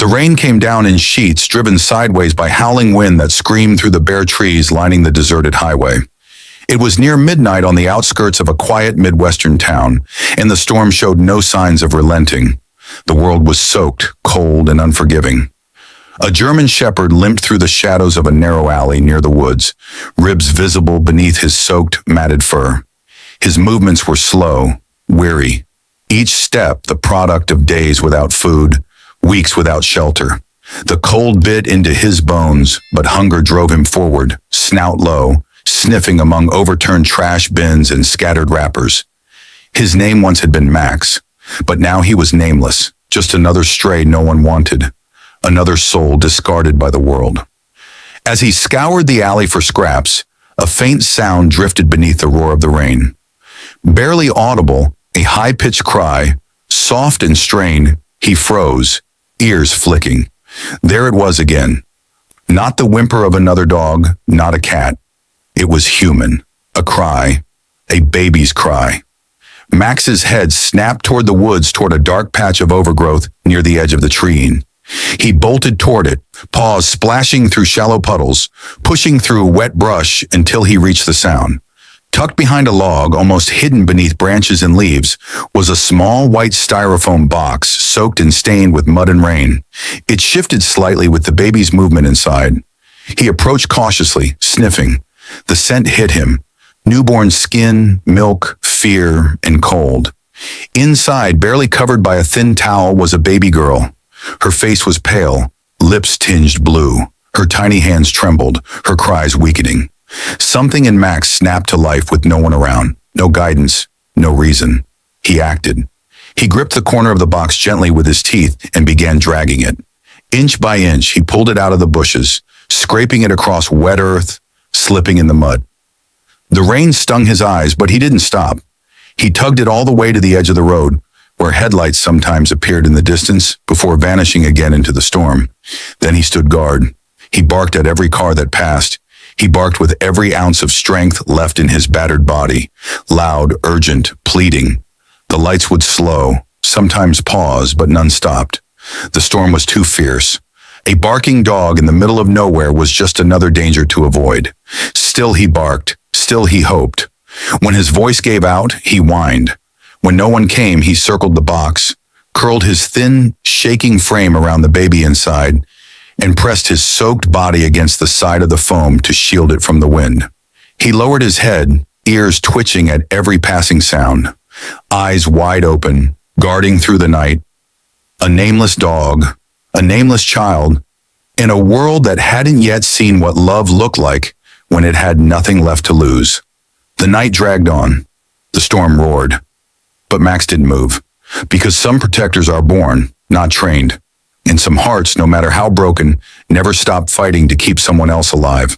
The rain came down in sheets, driven sideways by howling wind that screamed through the bare trees lining the deserted highway. It was near midnight on the outskirts of a quiet Midwestern town, and the storm showed no signs of relenting. The world was soaked, cold, and unforgiving. A German shepherd limped through the shadows of a narrow alley near the woods, ribs visible beneath his soaked, matted fur. His movements were slow, weary, each step the product of days without food, weeks without shelter. The cold bit into his bones, but hunger drove him forward, snout low, sniffing among overturned trash bins and scattered wrappers. His name once had been Max, but now he was nameless, just another stray no one wanted, another soul discarded by the world. As he scoured the alley for scraps, a faint sound drifted beneath the roar of the rain. Barely audible, a high-pitched cry, soft and strained, he froze, ears flicking. There it was again. Not the whimper of another dog, not a cat. It was human, a cry, a baby's cry. Max's head snapped toward the woods, toward a dark patch of overgrowth near the edge of the tree. He bolted toward it, paws splashing through shallow puddles, pushing through wet brush until he reached the sound. Tucked behind a log, almost hidden beneath branches and leaves, was a small white styrofoam box soaked and stained with mud and rain. It shifted slightly with the baby's movement inside. He approached cautiously, sniffing. The scent hit him. Newborn skin, milk, fear, and cold. Inside, barely covered by a thin towel, was a baby girl. Her face was pale, lips tinged blue. Her tiny hands trembled, her cries weakening. Something in Max snapped to life with no one around, no guidance, no reason. He acted. He gripped the corner of the box gently with his teeth and began dragging it. Inch by inch, he pulled it out of the bushes, scraping it across wet earth, slipping in the mud. The rain stung his eyes, but he didn't stop. He tugged it all the way to the edge of the road, where headlights sometimes appeared in the distance before vanishing again into the storm. Then he stood guard. He barked at every car that passed. He barked with every ounce of strength left in his battered body, loud, urgent, pleading. The lights would slow, sometimes pause, but none stopped. The storm was too fierce. A barking dog in the middle of nowhere was just another danger to avoid. Still he barked. Still he hoped. When his voice gave out, he whined. When no one came, he circled the box, curled his thin, shaking frame around the baby inside, and pressed his soaked body against the side of the foam to shield it from the wind. He lowered his head, ears twitching at every passing sound, eyes wide open, guarding through the night. A nameless dog, a nameless child, in a world that hadn't yet seen what love looked like when it had nothing left to lose. The night dragged on. The storm roared. But Max didn't move, because some protectors are born, not trained. And some hearts, no matter how broken, never stop fighting to keep someone else alive.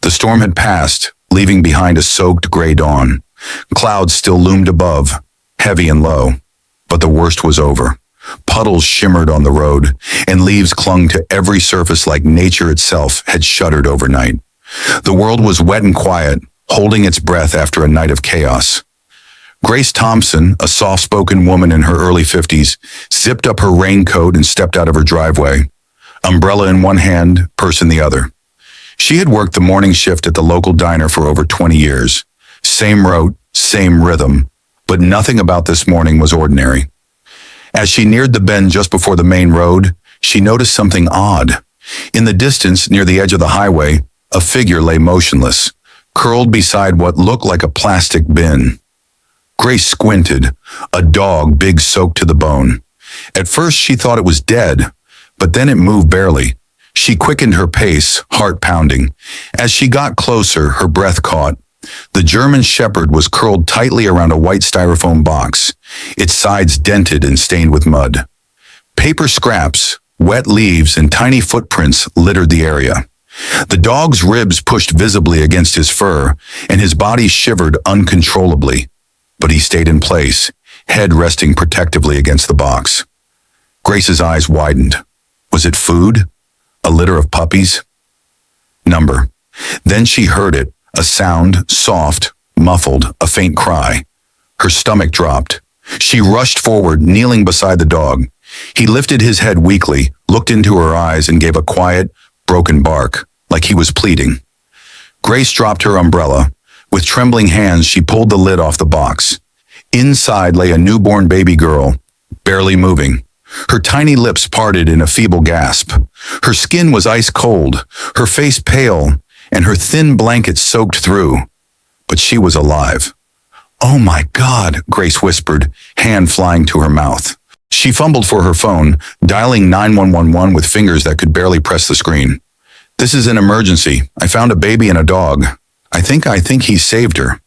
The storm had passed, leaving behind a soaked gray dawn. Clouds still loomed above, heavy and low. But the worst was over. Puddles shimmered on the road, and leaves clung to every surface like nature itself had shuddered overnight. The world was wet and quiet, holding its breath after a night of chaos. Grace Thompson, a soft-spoken woman in her early 50s, zipped up her raincoat and stepped out of her driveway, umbrella in one hand, purse in the other. She had worked the morning shift at the local diner for over 20 years. Same route, same rhythm, but nothing about this morning was ordinary. As she neared the bend just before the main road, she noticed something odd. In the distance, near the edge of the highway, a figure lay motionless, curled beside what looked like a plastic bin. Grace squinted, a dog big soaked to the bone. At first she thought it was dead, but then it moved barely. She quickened her pace, heart pounding. As she got closer, her breath caught. The German shepherd was curled tightly around a white styrofoam box, its sides dented and stained with mud. Paper scraps, wet leaves, and tiny footprints littered the area. The dog's ribs pushed visibly against his fur, and his body shivered uncontrollably. But he stayed in place, head resting protectively against the box. Grace's eyes widened. Was it food? A litter of puppies? Number. Then she heard it, a sound, soft, muffled, a faint cry. Her stomach dropped. She rushed forward, kneeling beside the dog. He lifted his head weakly, looked into her eyes, and gave a quiet, broken bark, like he was pleading. Grace dropped her umbrella. With trembling hands, she pulled the lid off the box. Inside lay a newborn baby girl, barely moving. Her tiny lips parted in a feeble gasp. Her skin was ice cold, her face pale, and her thin blanket soaked through. But she was alive. "Oh my God," Grace whispered, hand flying to her mouth. She fumbled for her phone, dialing 911 with fingers that could barely press the screen. "This is an emergency. I found a baby and a dog. I think he saved her."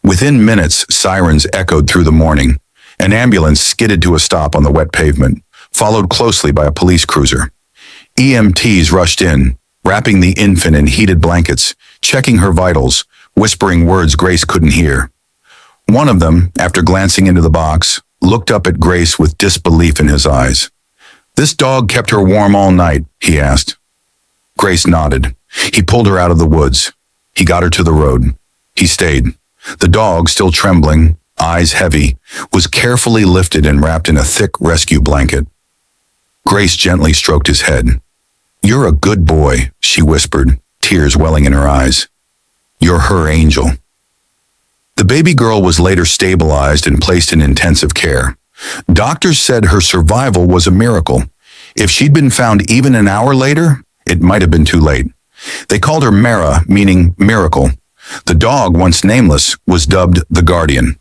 Within minutes, sirens echoed through the morning. An ambulance skidded to a stop on the wet pavement, followed closely by a police cruiser. EMTs rushed in, wrapping the infant in heated blankets, checking her vitals, whispering words Grace couldn't hear. One of them, after glancing into the box, looked up at Grace with disbelief in his eyes. "This dog kept her warm all night?" he asked. Grace nodded. He pulled her out of the woods. He got her to the road. He stayed. The dog, still trembling, eyes heavy, was carefully lifted and wrapped in a thick rescue blanket. Grace gently stroked his head. "You're a good boy," she whispered, tears welling in her eyes. "You're her angel." The baby girl was later stabilized and placed in intensive care. Doctors said her survival was a miracle. If she'd been found even an hour later, it might have been too late. They called her Mara, meaning miracle. The dog, once nameless, was dubbed the Guardian.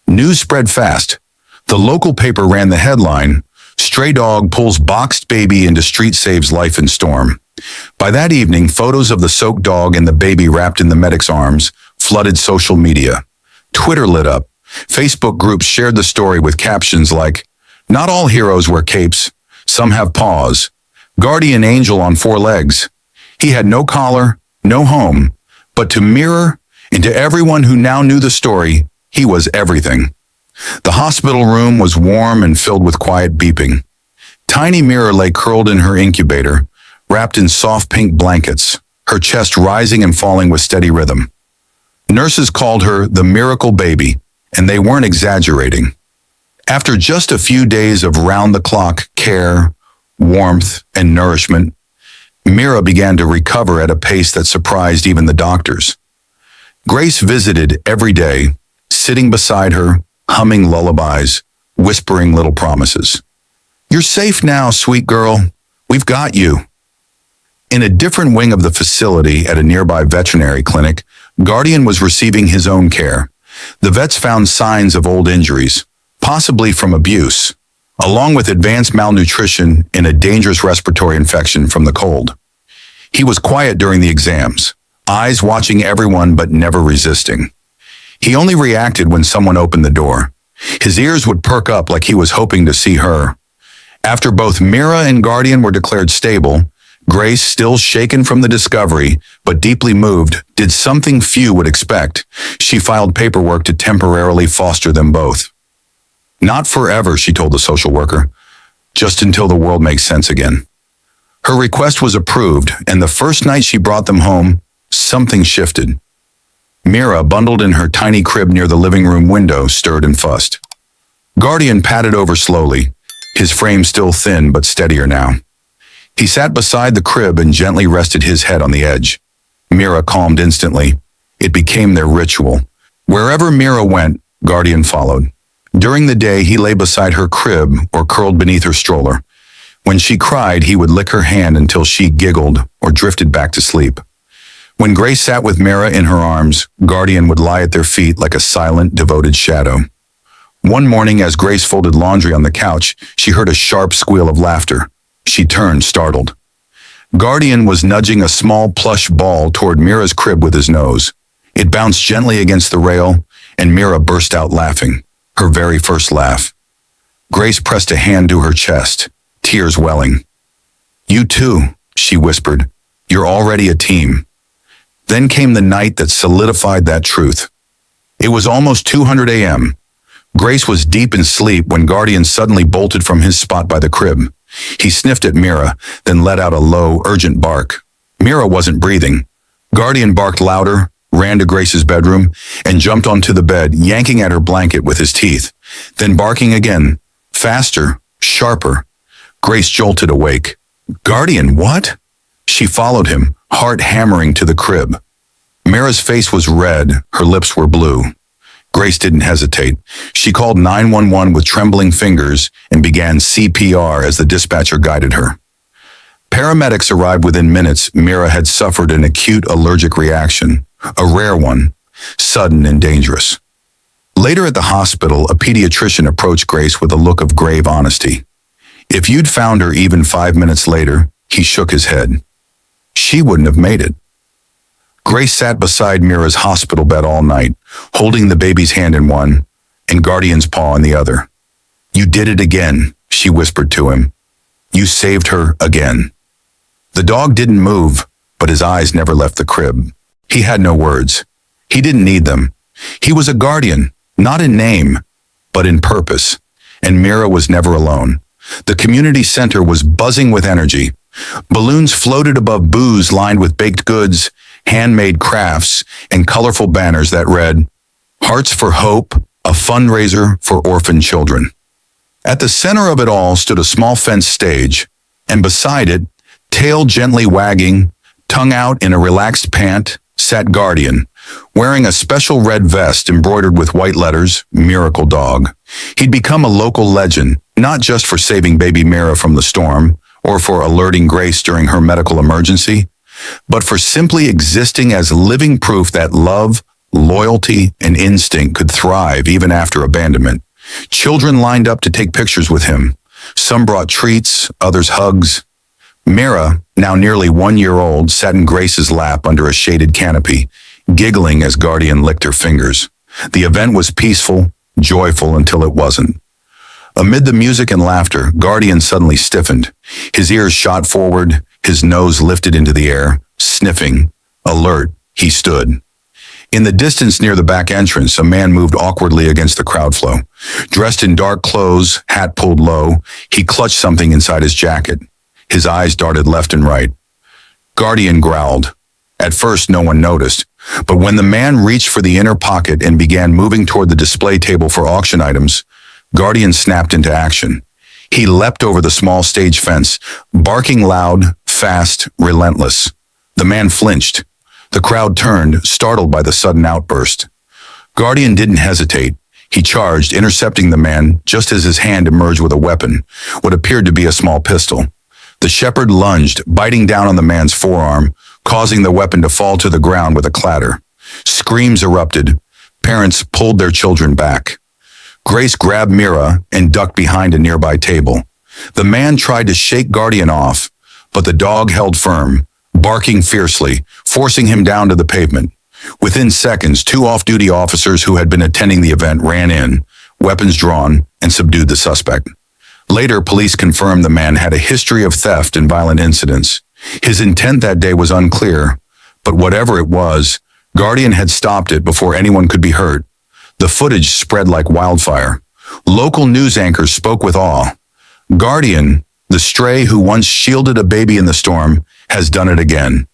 News spread fast. The local paper ran the headline, "Stray Dog Pulls Boxed Baby into Street Saves Life in Storm." By that evening, photos of the soaked dog and the baby wrapped in the medic's arms flooded social media. Twitter lit up. Facebook groups shared the story with captions like, "Not all heroes wear capes. Some have paws. Guardian angel on 4 legs. He had no collar, no home. But to Mira and to everyone who now knew the story, he was everything." The hospital room was warm and filled with quiet beeping. Tiny Mira lay curled in her incubator, wrapped in soft pink blankets, her chest rising and falling with steady rhythm. Nurses called her the miracle baby, and they weren't exaggerating. After just a few days of round-the-clock care, warmth, and nourishment, Mira began to recover at a pace that surprised even the doctors. Grace visited every day, sitting beside her, humming lullabies, whispering little promises. "You're safe now, sweet girl. We've got you." In a different wing of the facility at a nearby veterinary clinic, Guardian was receiving his own care. The vets found signs of old injuries, possibly from abuse, along with advanced malnutrition and a dangerous respiratory infection from the cold. He was quiet during the exams, eyes watching everyone but never resisting. He only reacted when someone opened the door. His ears would perk up like he was hoping to see her. After both Mira and Guardian were declared stable, Grace, still shaken from the discovery, but deeply moved, did something few would expect. She filed paperwork to temporarily foster them both. "Not forever," she told the social worker. "Just until the world makes sense again." Her request was approved, and the first night she brought them home, something shifted. Mira, bundled in her tiny crib near the living room window, stirred and fussed. Guardian patted over slowly, his frame still thin but steadier now. He sat beside the crib and gently rested his head on the edge. Mira calmed instantly. It became their ritual. Wherever Mira went, Guardian followed. During the day, he lay beside her crib or curled beneath her stroller. When she cried, he would lick her hand until she giggled or drifted back to sleep. When Grace sat with Mira in her arms, Guardian would lie at their feet like a silent, devoted shadow. One morning, as Grace folded laundry on the couch, she heard a sharp squeal of laughter. She turned, startled. Guardian was nudging a small plush ball toward Mira's crib with his nose. It bounced gently against the rail, and Mira burst out laughing, her very first laugh. Grace pressed a hand to her chest, tears welling. "You too," she whispered. "You're already a team." Then came the night that solidified that truth. It was almost 200 a.m. Grace was deep in sleep when Guardian suddenly bolted from his spot by the crib. He sniffed at Mira, then let out a low, urgent bark. Mira wasn't breathing. Guardian barked louder, ran to Grace's bedroom, and jumped onto the bed, yanking at her blanket with his teeth, then barking again, faster, sharper. Grace jolted awake. Guardian, what? She followed him, heart hammering to the crib. Mira's face was red, her lips were blue. Grace didn't hesitate. She called 911 with trembling fingers and began CPR as the dispatcher guided her. Paramedics arrived within minutes. Mira had suffered an acute allergic reaction, a rare one, sudden and dangerous. Later at the hospital, a pediatrician approached Grace with a look of grave honesty. If you'd found her even 5 minutes later, he shook his head. She wouldn't have made it. Grace sat beside Mira's hospital bed all night, holding the baby's hand in one and Guardian's paw in the other. You did it again, she whispered to him. You saved her again. The dog didn't move, but his eyes never left the crib. He had no words. He didn't need them. He was a guardian, not in name, but in purpose. And Mira was never alone. The community center was buzzing with energy. Balloons floated above booths lined with baked goods, handmade crafts, and colorful banners that read, Hearts for Hope, a fundraiser for orphan children. At the center of it all stood a small fenced stage, and beside it, tail gently wagging, tongue out in a relaxed pant, sat Guardian, wearing a special red vest embroidered with white letters, Miracle Dog. He'd become a local legend, not just for saving baby Mira from the storm, or for alerting Grace during her medical emergency, but for simply existing as living proof that love, loyalty, and instinct could thrive even after abandonment. Children lined up to take pictures with him. Some brought treats, others hugs. Mira, now nearly 1 year old, sat in Grace's lap under a shaded canopy, giggling as Guardian licked her fingers. The event was peaceful, joyful until it wasn't. Amid the music and laughter, Guardian suddenly stiffened. His ears shot forward, his nose lifted into the air, sniffing. Alert, he stood. In the distance near the back entrance, a man moved awkwardly against the crowd flow. Dressed in dark clothes, hat pulled low, he clutched something inside his jacket. His eyes darted left and right. Guardian growled. At first, no one noticed, but when the man reached for the inner pocket and began moving toward the display table for auction items, Guardian snapped into action. He leapt over the small stage fence, barking loud, fast, relentless. The man flinched. The crowd turned, startled by the sudden outburst. Guardian didn't hesitate. He charged, intercepting the man just as his hand emerged with a weapon, what appeared to be a small pistol. The shepherd lunged, biting down on the man's forearm, causing the weapon to fall to the ground with a clatter. Screams erupted. Parents pulled their children back. Grace grabbed Mira and ducked behind a nearby table. The man tried to shake Guardian off, but the dog held firm, barking fiercely, forcing him down to the pavement. Within seconds, 2 off-duty officers who had been attending the event ran in, weapons drawn, and subdued the suspect. Later, police confirmed the man had a history of theft and violent incidents. His intent that day was unclear, but whatever it was, Guardian had stopped it before anyone could be hurt. The footage spread like wildfire. Local news anchors spoke with awe. Guardian, the stray who once shielded a baby in the storm, has done it again,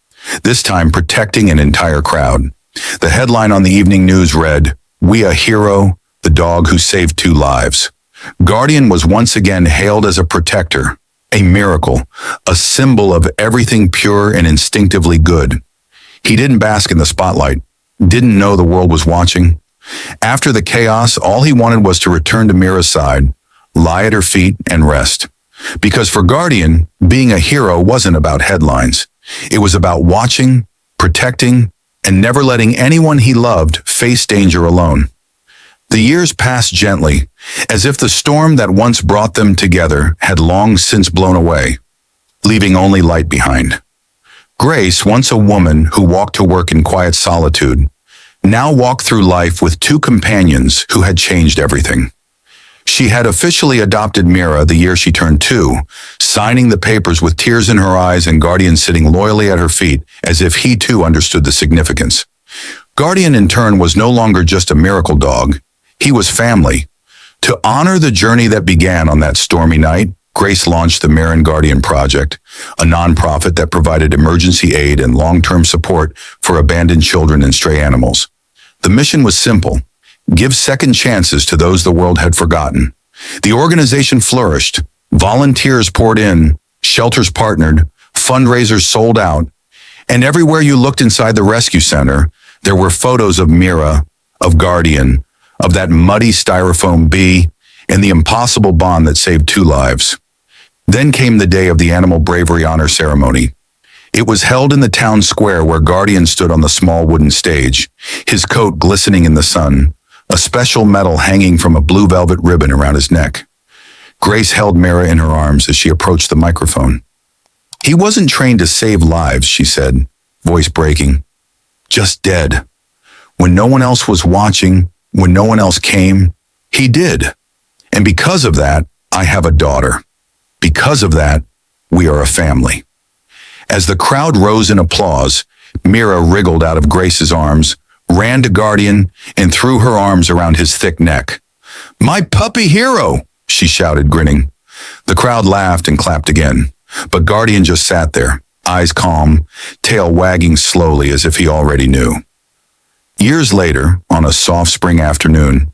this time protecting an entire crowd. The headline on the evening news read, We a Hero, the dog who saved 2 lives. Guardian was once again hailed as a protector, a miracle, a symbol of everything pure and instinctively good. He didn't bask in the spotlight, didn't know the world was watching. After the chaos, all he wanted was to return to Mira's side, lie at her feet, and rest. Because for Guardian, being a hero wasn't about headlines. It was about watching, protecting, and never letting anyone he loved face danger alone. The years passed gently, as if the storm that once brought them together had long since blown away, leaving only light behind. Grace, once a woman who walked to work in quiet solitude, now walked through life with 2 companions who had changed everything. She had officially adopted Mira the year she turned 2, signing the papers with tears in her eyes and Guardian sitting loyally at her feet as if he too understood the significance. Guardian in turn was no longer just a miracle dog. He was family. To honor the journey that began on that stormy night, Grace launched the Mira and Guardian Project, a nonprofit that provided emergency aid and long-term support for abandoned children and stray animals. The mission was simple: give second chances to those the world had forgotten. The organization flourished, Volunteers poured in, shelters partnered, fundraisers sold out, and everywhere you looked inside the rescue center, there were photos of Mira, of Guardian, of that muddy styrofoam bee, and the impossible bond that saved 2 lives. Then came the day of the Animal Bravery Honor Ceremony. It was held in the town square where Guardian stood on the small wooden stage, his coat glistening in the sun, a special medal hanging from a blue velvet ribbon around his neck. Grace held Mira in her arms as she approached the microphone. "He wasn't trained to save lives," she said, voice breaking. "Just dead. When no one else was watching, when no one else came, he did. And because of that, I have a daughter. Because of that, we are a family." As the crowd rose in applause, Mira wriggled out of Grace's arms, ran to Guardian, and threw her arms around his thick neck. "My puppy hero!" she shouted, grinning. The crowd laughed and clapped again, but Guardian just sat there, eyes calm, tail wagging slowly as if he already knew. Years later, on a soft spring afternoon,